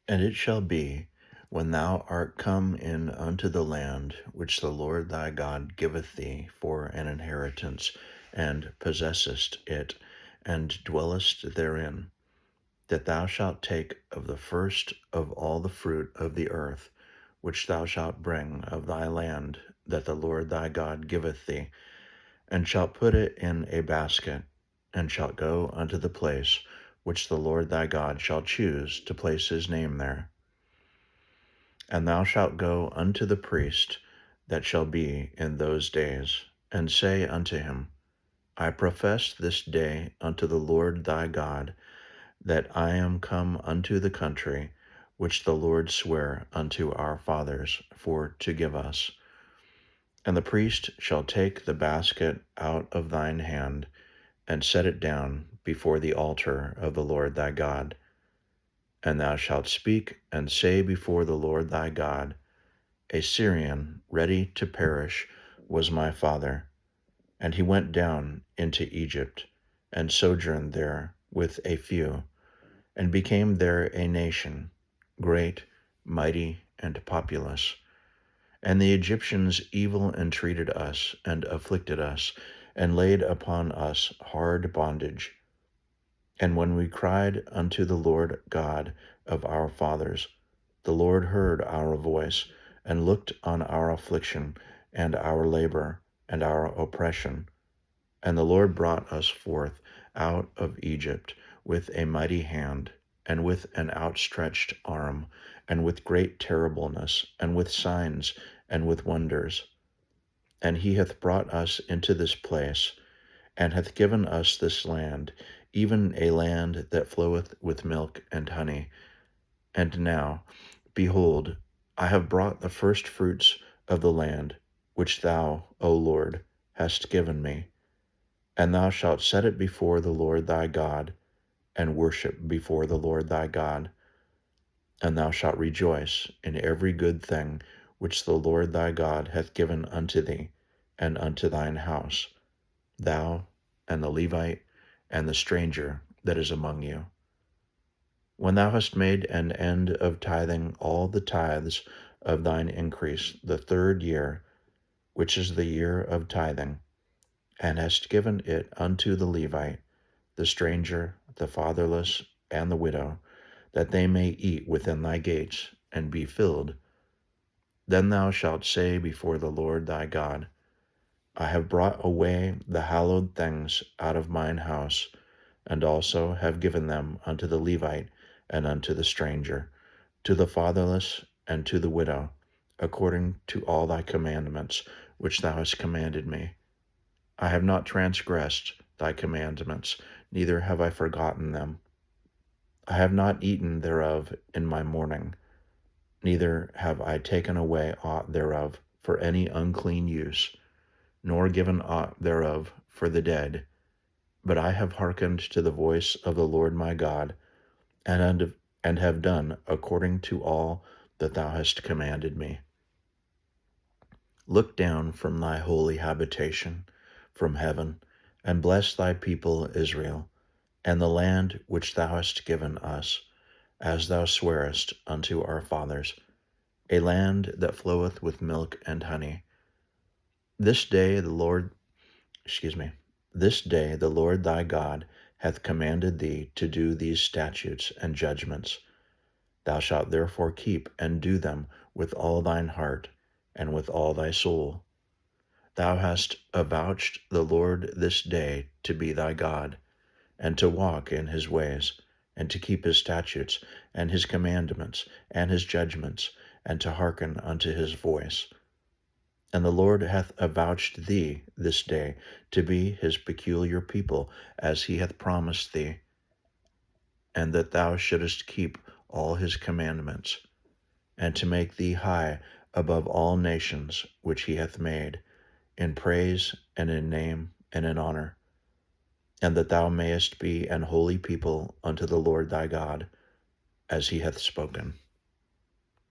And it shall be, when thou art come in unto the land which the Lord thy God giveth thee for an inheritance, and possessest it, and dwellest therein, that thou shalt take of the first of all the fruit of the earth, which thou shalt bring of thy land that the Lord thy God giveth thee, and shalt put it in a basket, and shalt go unto the place which the Lord thy God shall choose to place his name there. And thou shalt go unto the priest that shall be in those days, and say unto him, I profess this day unto the Lord thy God, that I am come unto the country which the Lord sware unto our fathers for to give us. And the priest shall take the basket out of thine hand, and set it down before the altar of the Lord thy God. And thou shalt speak and say before the Lord thy God, A Syrian ready to perish was my father, and he went down into Egypt, and sojourned there with a few, and became there a nation, great, mighty, and populous. And the Egyptians evil entreated us, and afflicted us, and laid upon us hard bondage. And when we cried unto the Lord God of our fathers, the Lord heard our voice, and looked on our affliction, and our labor, and our oppression. And the Lord brought us forth out of Egypt with a mighty hand, and with an outstretched arm, and with great terribleness, and with signs, and with wonders. And he hath brought us into this place, and hath given us this land, even a land that floweth with milk and honey. And now, behold, I have brought the first fruits of the land, which thou, O Lord, hast given me. And thou shalt set it before the Lord thy God, and worship before the Lord thy God. And thou shalt rejoice in every good thing which the Lord thy God hath given unto thee, and unto thine house, thou, and the Levite, and the stranger that is among you. When thou hast made an end of tithing all the tithes of thine increase the third year, which is the year of tithing, and hast given it unto the Levite, the stranger, the fatherless, and the widow, that they may eat within thy gates, and be filled, then thou shalt say before the Lord thy God, I have brought away the hallowed things out of mine house, and also have given them unto the Levite, and unto the stranger, to the fatherless, and to the widow, according to all thy commandments which thou hast commanded me. I have not transgressed thy commandments, neither have I forgotten them. I have not eaten thereof in my mourning, neither have I taken away aught thereof for any unclean use, nor given aught thereof for the dead, but I have hearkened to the voice of the Lord my God, and have done according to all that thou hast commanded me. Look down from thy holy habitation, from heaven, and bless thy people Israel, and the land which thou hast given us, as thou swarest unto our fathers, a land that floweth with milk and honey. This day the Lord, this day the Lord thy God hath commanded thee to do these statutes and judgments. Thou shalt therefore keep and do them with all thine heart, and with all thy soul. Thou hast avouched the Lord this day to be thy God, and to walk in his ways, and to keep his statutes, and his commandments, and his judgments, and to hearken unto his voice. And the Lord hath avouched thee this day to be his peculiar people, as he hath promised thee, and that thou shouldest keep all his commandments, and to make thee high above all nations which he hath made, in praise, and in name, and in honor, and that thou mayest be an holy people unto the Lord thy God, as he hath spoken.